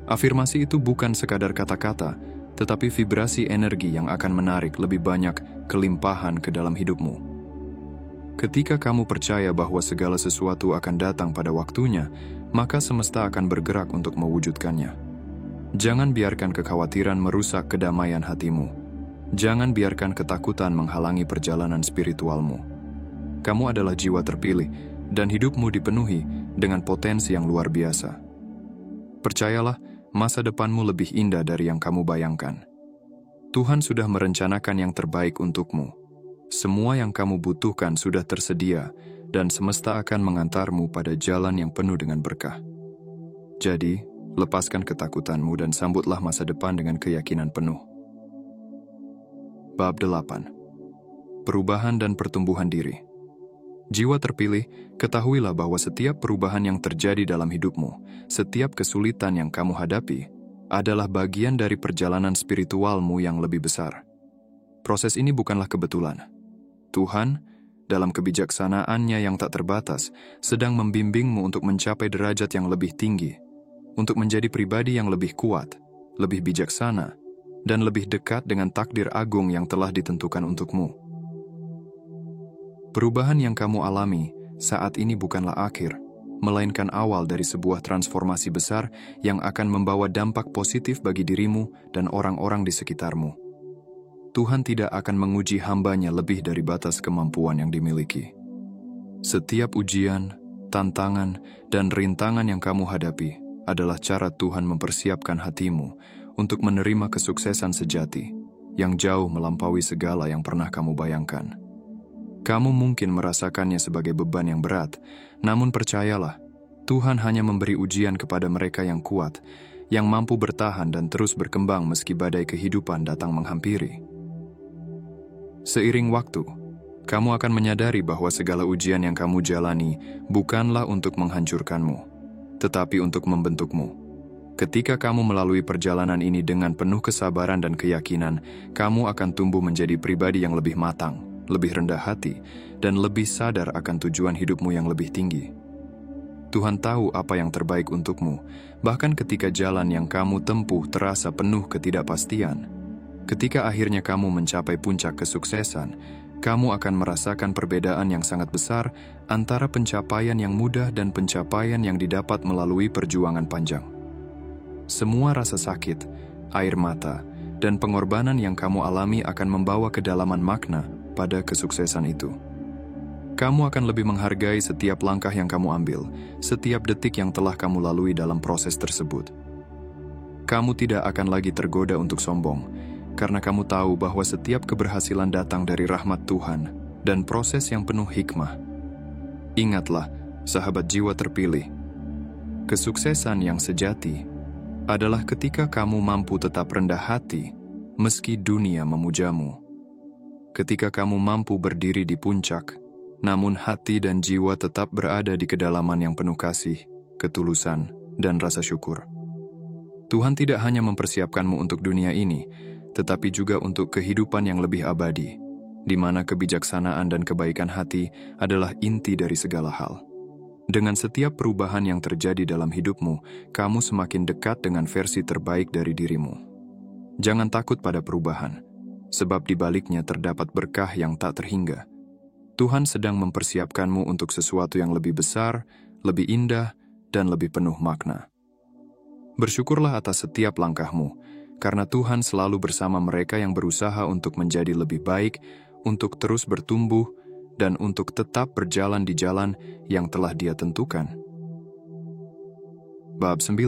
Afirmasi itu bukan sekadar kata-kata, tetapi vibrasi energi yang akan menarik lebih banyak kelimpahan ke dalam hidupmu. Ketika kamu percaya bahwa segala sesuatu akan datang pada waktunya, maka semesta akan bergerak untuk mewujudkannya. Jangan biarkan kekhawatiran merusak kedamaian hatimu. Jangan biarkan ketakutan menghalangi perjalanan spiritualmu. Kamu adalah jiwa terpilih, dan hidupmu dipenuhi dengan potensi yang luar biasa. Percayalah, masa depanmu lebih indah dari yang kamu bayangkan. Tuhan sudah merencanakan yang terbaik untukmu. Semua yang kamu butuhkan sudah tersedia, dan semesta akan mengantarmu pada jalan yang penuh dengan berkah. Jadi, lepaskan ketakutanmu dan sambutlah masa depan dengan keyakinan penuh. Bab 8. Perubahan dan pertumbuhan diri. Jiwa terpilih, ketahuilah bahwa setiap perubahan yang terjadi dalam hidupmu, setiap kesulitan yang kamu hadapi, adalah bagian dari perjalanan spiritualmu yang lebih besar. Proses ini bukanlah kebetulan. Tuhan, dalam kebijaksanaannya yang tak terbatas, sedang membimbingmu untuk mencapai derajat yang lebih tinggi, untuk menjadi pribadi yang lebih kuat, lebih bijaksana, dan lebih dekat dengan takdir agung yang telah ditentukan untukmu. Perubahan yang kamu alami saat ini bukanlah akhir, melainkan awal dari sebuah transformasi besar yang akan membawa dampak positif bagi dirimu dan orang-orang di sekitarmu. Tuhan tidak akan menguji hamba-Nya lebih dari batas kemampuan yang dimiliki. Setiap ujian, tantangan, dan rintangan yang kamu hadapi adalah cara Tuhan mempersiapkan hatimu untuk menerima kesuksesan sejati yang jauh melampaui segala yang pernah kamu bayangkan. Kamu mungkin merasakannya sebagai beban yang berat, namun percayalah, Tuhan hanya memberi ujian kepada mereka yang kuat, yang mampu bertahan dan terus berkembang meski badai kehidupan datang menghampiri. Seiring waktu, Kamu akan menyadari bahwa segala ujian yang kamu jalani bukanlah untuk menghancurkanmu, tetapi untuk membentukmu. Ketika kamu melalui perjalanan ini dengan penuh kesabaran dan keyakinan, kamu akan tumbuh menjadi pribadi yang lebih matang, lebih rendah hati, dan lebih sadar akan tujuan hidupmu yang lebih tinggi. Tuhan tahu apa yang terbaik untukmu, bahkan ketika jalan yang kamu tempuh terasa penuh ketidakpastian. Ketika akhirnya kamu mencapai puncak kesuksesan, kamu akan merasakan perbedaan yang sangat besar antara pencapaian yang mudah dan pencapaian yang didapat melalui perjuangan panjang. Semua rasa sakit, air mata, dan pengorbanan yang kamu alami akan membawa kedalaman makna pada kesuksesan itu. Kamu akan lebih menghargai setiap langkah yang kamu ambil, setiap detik yang telah kamu lalui dalam proses tersebut. Kamu tidak akan lagi tergoda untuk sombong, karena kamu tahu bahwa setiap keberhasilan datang dari rahmat Tuhan dan proses yang penuh hikmah. Ingatlah, sahabat jiwa terpilih, kesuksesan yang sejati adalah ketika kamu mampu tetap rendah hati meski dunia memujamu. Ketika kamu mampu berdiri di puncak, namun hati dan jiwa tetap berada di kedalaman yang penuh kasih, ketulusan, dan rasa syukur. Tuhan tidak hanya mempersiapkanmu untuk dunia ini, tetapi juga untuk kehidupan yang lebih abadi, di mana kebijaksanaan dan kebaikan hati adalah inti dari segala hal. Dengan setiap perubahan yang terjadi dalam hidupmu, kamu semakin dekat dengan versi terbaik dari dirimu. Jangan takut pada perubahan, sebab di baliknya terdapat berkah yang tak terhingga. Tuhan sedang mempersiapkanmu untuk sesuatu yang lebih besar, lebih indah, dan lebih penuh makna. Bersyukurlah atas setiap langkahmu, karena Tuhan selalu bersama mereka yang berusaha untuk menjadi lebih baik, untuk terus bertumbuh, dan untuk tetap berjalan di jalan yang telah Dia tentukan. Bab 9.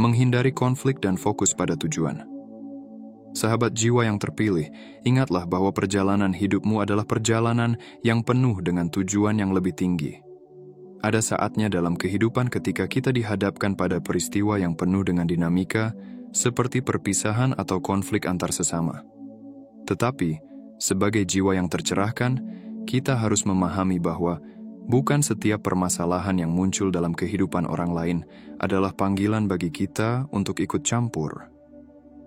Menghindari konflik dan fokus pada tujuan. Sahabat jiwa yang terpilih, ingatlah bahwa perjalanan hidupmu adalah perjalanan yang penuh dengan tujuan yang lebih tinggi. Ada saatnya dalam kehidupan ketika kita dihadapkan pada peristiwa yang penuh dengan dinamika, seperti perpisahan atau konflik antar sesama. Tetapi, sebagai jiwa yang tercerahkan, kita harus memahami bahwa bukan setiap permasalahan yang muncul dalam kehidupan orang lain adalah panggilan bagi kita untuk ikut campur.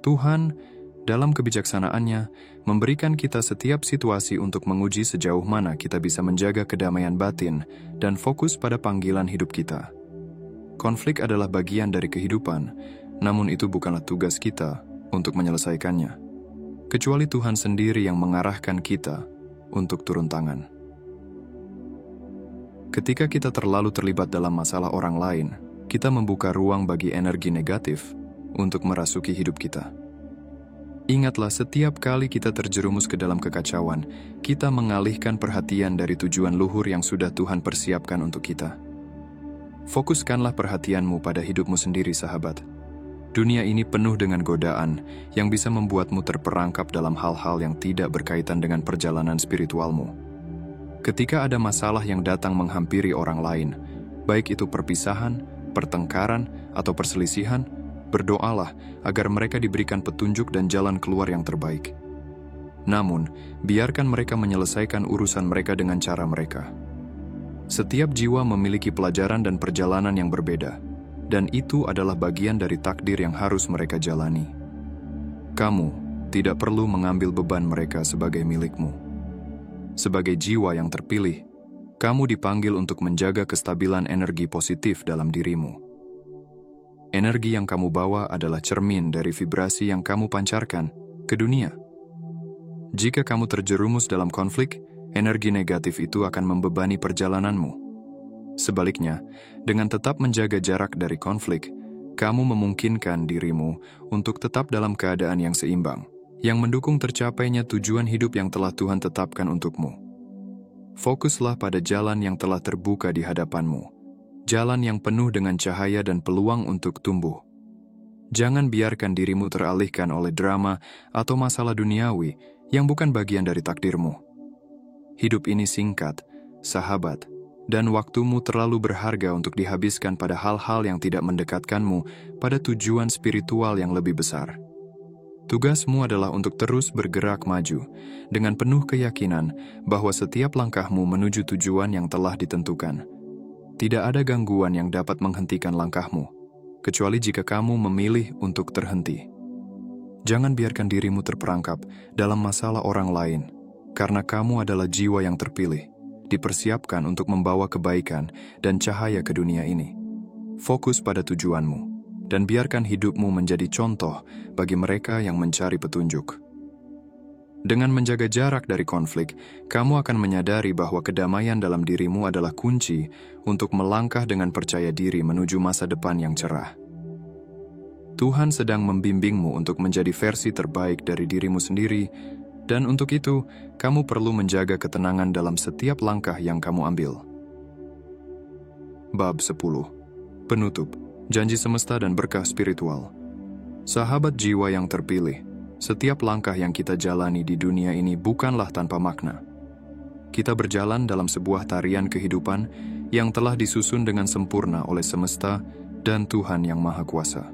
Tuhan, dalam kebijaksanaannya, memberikan kita setiap situasi untuk menguji sejauh mana kita bisa menjaga kedamaian batin dan fokus pada panggilan hidup kita. Konflik adalah bagian dari kehidupan, namun itu bukanlah tugas kita untuk menyelesaikannya, kecuali Tuhan sendiri yang mengarahkan kita untuk turun tangan. Ketika kita terlalu terlibat dalam masalah orang lain, kita membuka ruang bagi energi negatif untuk merasuki hidup kita. Ingatlah, setiap kali kita terjerumus ke dalam kekacauan, kita mengalihkan perhatian dari tujuan luhur yang sudah Tuhan persiapkan untuk kita. Fokuskanlah perhatianmu pada hidupmu sendiri, sahabat. Dunia ini penuh dengan godaan yang bisa membuatmu terperangkap dalam hal-hal yang tidak berkaitan dengan perjalanan spiritualmu. Ketika ada masalah yang datang menghampiri orang lain, baik itu perpisahan, pertengkaran, atau perselisihan, berdoalah agar mereka diberikan petunjuk dan jalan keluar yang terbaik. Namun, biarkan mereka menyelesaikan urusan mereka dengan cara mereka. Setiap jiwa memiliki pelajaran dan perjalanan yang berbeda, dan itu adalah bagian dari takdir yang harus mereka jalani. Kamu tidak perlu mengambil beban mereka sebagai milikmu. Sebagai jiwa yang terpilih, kamu dipanggil untuk menjaga kestabilan energi positif dalam dirimu. Energi yang kamu bawa adalah cermin dari vibrasi yang kamu pancarkan ke dunia. Jika kamu terjerumus dalam konflik, energi negatif itu akan membebani perjalananmu. Sebaliknya, dengan tetap menjaga jarak dari konflik, kamu memungkinkan dirimu untuk tetap dalam keadaan yang seimbang, yang mendukung tercapainya tujuan hidup yang telah Tuhan tetapkan untukmu. Fokuslah pada jalan yang telah terbuka di hadapanmu, jalan yang penuh dengan cahaya dan peluang untuk tumbuh. Jangan biarkan dirimu teralihkan oleh drama atau masalah duniawi yang bukan bagian dari takdirmu. Hidup ini singkat, sahabat, dan waktumu terlalu berharga untuk dihabiskan pada hal-hal yang tidak mendekatkanmu pada tujuan spiritual yang lebih besar. Tugasmu adalah untuk terus bergerak maju dengan penuh keyakinan bahwa setiap langkahmu menuju tujuan yang telah ditentukan. Tidak ada gangguan yang dapat menghentikan langkahmu, kecuali jika kamu memilih untuk terhenti. Jangan biarkan dirimu terperangkap dalam masalah orang lain, karena kamu adalah jiwa yang terpilih, dipersiapkan untuk membawa kebaikan dan cahaya ke dunia ini. Fokus pada tujuanmu, dan biarkan hidupmu menjadi contoh bagi mereka yang mencari petunjuk. Dengan menjaga jarak dari konflik, kamu akan menyadari bahwa kedamaian dalam dirimu adalah kunci untuk melangkah dengan percaya diri menuju masa depan yang cerah. Tuhan sedang membimbingmu untuk menjadi versi terbaik dari dirimu sendiri, dan untuk itu, kamu perlu menjaga ketenangan dalam setiap langkah yang kamu ambil. Bab 10. Penutup. Janji semesta dan berkah spiritual. Sahabat jiwa yang terpilih, setiap langkah yang kita jalani di dunia ini bukanlah tanpa makna. Kita berjalan dalam sebuah tarian kehidupan yang telah disusun dengan sempurna oleh semesta dan Tuhan yang Maha Kuasa.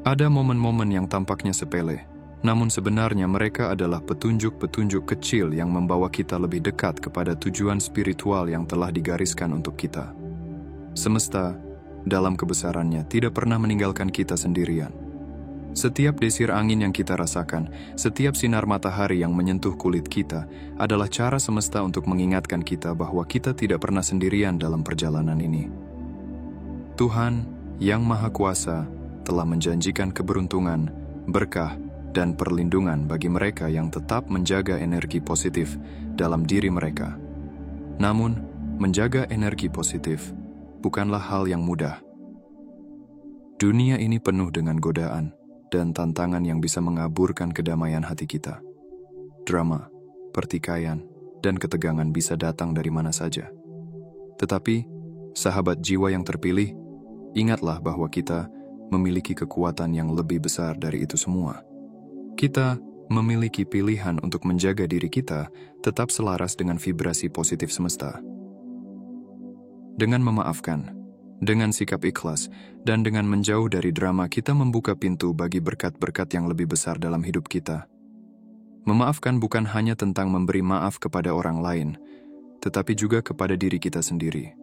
Ada momen-momen yang tampaknya sepele, namun sebenarnya mereka adalah petunjuk-petunjuk kecil yang membawa kita lebih dekat kepada tujuan spiritual yang telah digariskan untuk kita. Semesta, dalam kebesarannya, tidak pernah meninggalkan kita sendirian. Setiap desir angin yang kita rasakan, setiap sinar matahari yang menyentuh kulit kita, adalah cara semesta untuk mengingatkan kita bahwa kita tidak pernah sendirian dalam perjalanan ini. Tuhan yang Maha Kuasa telah menjanjikan keberuntungan, berkah, dan perlindungan bagi mereka yang tetap menjaga energi positif dalam diri mereka. Namun, menjaga energi positif bukanlah hal yang mudah. Dunia ini penuh dengan godaan dan tantangan yang bisa mengaburkan kedamaian hati kita. Drama, pertikaian, dan ketegangan bisa datang dari mana saja. Tetapi, sahabat jiwa yang terpilih, ingatlah bahwa kita memiliki kekuatan yang lebih besar dari itu semua. Kita memiliki pilihan untuk menjaga diri kita tetap selaras dengan vibrasi positif semesta. Dengan memaafkan, dengan sikap ikhlas, dan dengan menjauh dari drama, kita membuka pintu bagi berkat-berkat yang lebih besar dalam hidup kita. Memaafkan bukan hanya tentang memberi maaf kepada orang lain, tetapi juga kepada diri kita sendiri.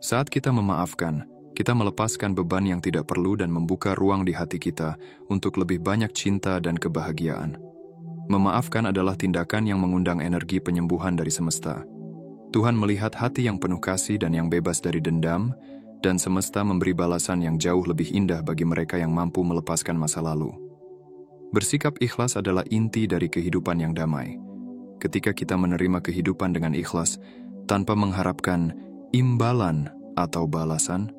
Saat kita memaafkan, kita melepaskan beban yang tidak perlu dan membuka ruang di hati kita untuk lebih banyak cinta dan kebahagiaan. Memaafkan adalah tindakan yang mengundang energi penyembuhan dari semesta. Tuhan melihat hati yang penuh kasih dan yang bebas dari dendam, dan semesta memberi balasan yang jauh lebih indah bagi mereka yang mampu melepaskan masa lalu. Bersikap ikhlas adalah inti dari kehidupan yang damai. Ketika kita menerima kehidupan dengan ikhlas, tanpa mengharapkan imbalan atau balasan,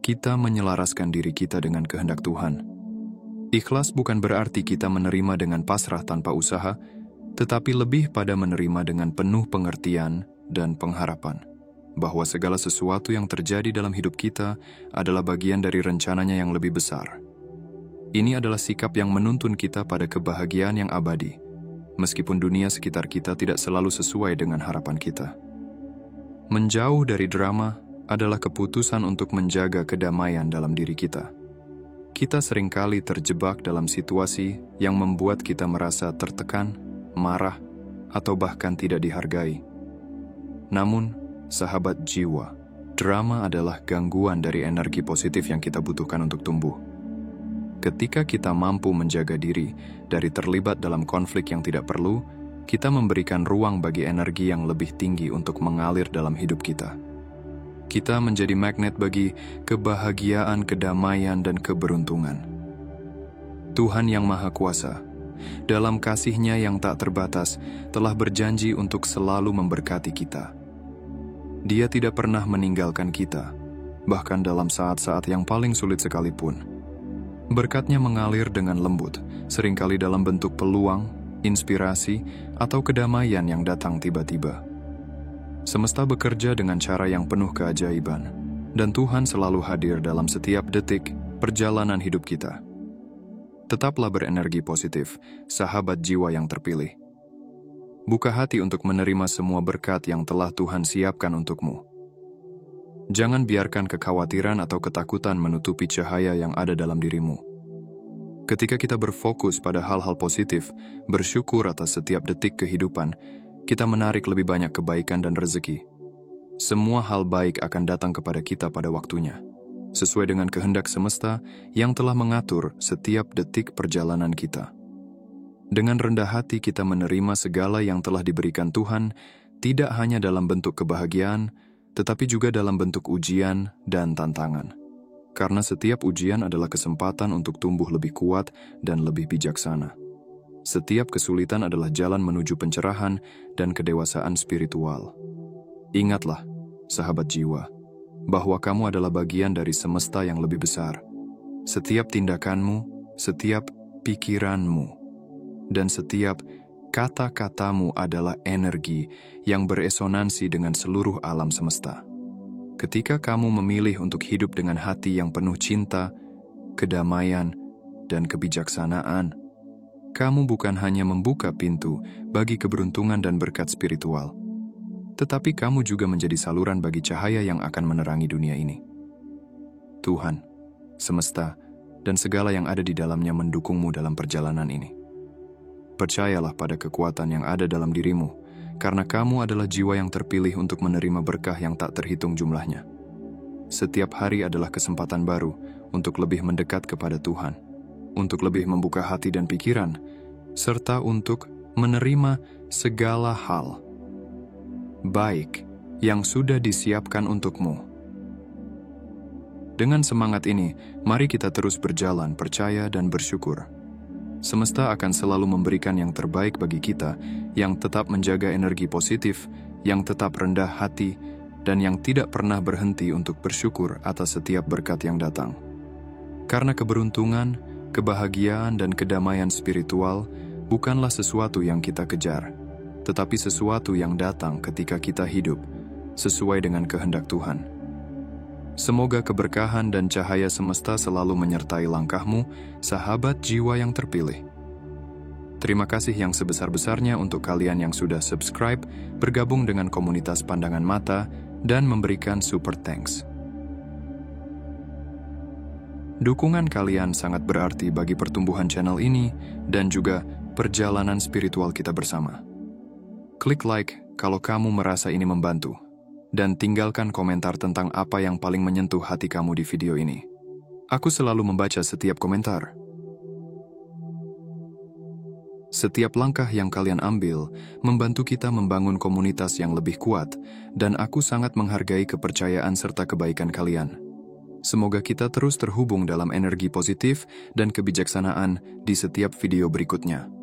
kita menyelaraskan diri kita dengan kehendak Tuhan. Ikhlas bukan berarti kita menerima dengan pasrah tanpa usaha, tetapi lebih pada menerima dengan penuh pengertian dan pengharapan bahwa segala sesuatu yang terjadi dalam hidup kita adalah bagian dari rencananya yang lebih besar. Ini adalah sikap yang menuntun kita pada kebahagiaan yang abadi, meskipun dunia sekitar kita tidak selalu sesuai dengan harapan kita. Menjauh dari drama adalah keputusan untuk menjaga kedamaian dalam diri kita. Kita seringkali terjebak dalam situasi yang membuat kita merasa tertekan, marah, atau bahkan tidak dihargai. Namun, sahabat jiwa, drama adalah gangguan dari energi positif yang kita butuhkan untuk tumbuh. Ketika kita mampu menjaga diri dari terlibat dalam konflik yang tidak perlu, kita memberikan ruang bagi energi yang lebih tinggi untuk mengalir dalam hidup kita. Kita menjadi magnet bagi kebahagiaan, kedamaian, dan keberuntungan. Tuhan yang Maha Kuasa, dalam kasih-Nya yang tak terbatas, telah berjanji untuk selalu memberkati kita. Dia tidak pernah meninggalkan kita, bahkan dalam saat-saat yang paling sulit sekalipun. Berkat-Nya mengalir dengan lembut, seringkali dalam bentuk peluang, inspirasi, atau kedamaian yang datang tiba-tiba. Semesta bekerja dengan cara yang penuh keajaiban, dan Tuhan selalu hadir dalam setiap detik perjalanan hidup kita. Tetaplah berenergi positif, sahabat jiwa yang terpilih. Buka hati untuk menerima semua berkat yang telah Tuhan siapkan untukmu. Jangan biarkan kekhawatiran atau ketakutan menutupi cahaya yang ada dalam dirimu. Ketika kita berfokus pada hal-hal positif, bersyukur atas setiap detik kehidupan, kita menarik lebih banyak kebaikan dan rezeki. Semua hal baik akan datang kepada kita pada waktunya, sesuai dengan kehendak semesta yang telah mengatur setiap detik perjalanan kita. Dengan rendah hati kita menerima segala yang telah diberikan Tuhan, tidak hanya dalam bentuk kebahagiaan, tetapi juga dalam bentuk ujian dan tantangan. Karena setiap ujian adalah kesempatan untuk tumbuh lebih kuat dan lebih bijaksana. Setiap kesulitan adalah jalan menuju pencerahan dan kedewasaan spiritual. Ingatlah, sahabat jiwa, bahwa kamu adalah bagian dari semesta yang lebih besar. Setiap tindakanmu, setiap pikiranmu, dan setiap kata-katamu adalah energi yang beresonansi dengan seluruh alam semesta. Ketika kamu memilih untuk hidup dengan hati yang penuh cinta, kedamaian, dan kebijaksanaan, kamu bukan hanya membuka pintu bagi keberuntungan dan berkat spiritual, tetapi kamu juga menjadi saluran bagi cahaya yang akan menerangi dunia ini. Tuhan, semesta, dan segala yang ada di dalamnya mendukungmu dalam perjalanan ini. Percayalah pada kekuatan yang ada dalam dirimu, karena kamu adalah jiwa yang terpilih untuk menerima berkah yang tak terhitung jumlahnya. Setiap hari adalah kesempatan baru untuk lebih mendekat kepada Tuhan, untuk lebih membuka hati dan pikiran, serta untuk menerima segala hal baik yang sudah disiapkan untukmu. Dengan semangat ini, mari kita terus berjalan, percaya dan bersyukur. Semesta akan selalu memberikan yang terbaik bagi kita, yang tetap menjaga energi positif, yang tetap rendah hati, dan yang tidak pernah berhenti untuk bersyukur atas setiap berkat yang datang. Karena keberuntungan, kebahagiaan, dan kedamaian spiritual bukanlah sesuatu yang kita kejar, tetapi sesuatu yang datang ketika kita hidup sesuai dengan kehendak Tuhan. Semoga keberkahan dan cahaya semesta selalu menyertai langkahmu, sahabat jiwa yang terpilih. Terima kasih yang sebesar-besarnya untuk kalian yang sudah subscribe, bergabung dengan komunitas Pandangan Mata, dan memberikan super thanks. Dukungan kalian sangat berarti bagi pertumbuhan channel ini dan juga perjalanan spiritual kita bersama. Klik like kalau kamu merasa ini membantu. Dan tinggalkan komentar tentang apa yang paling menyentuh hati kamu di video ini. Aku selalu membaca setiap komentar. Setiap langkah yang kalian ambil membantu kita membangun komunitas yang lebih kuat, dan aku sangat menghargai kepercayaan serta kebaikan kalian. Semoga kita terus terhubung dalam energi positif dan kebijaksanaan di setiap video berikutnya.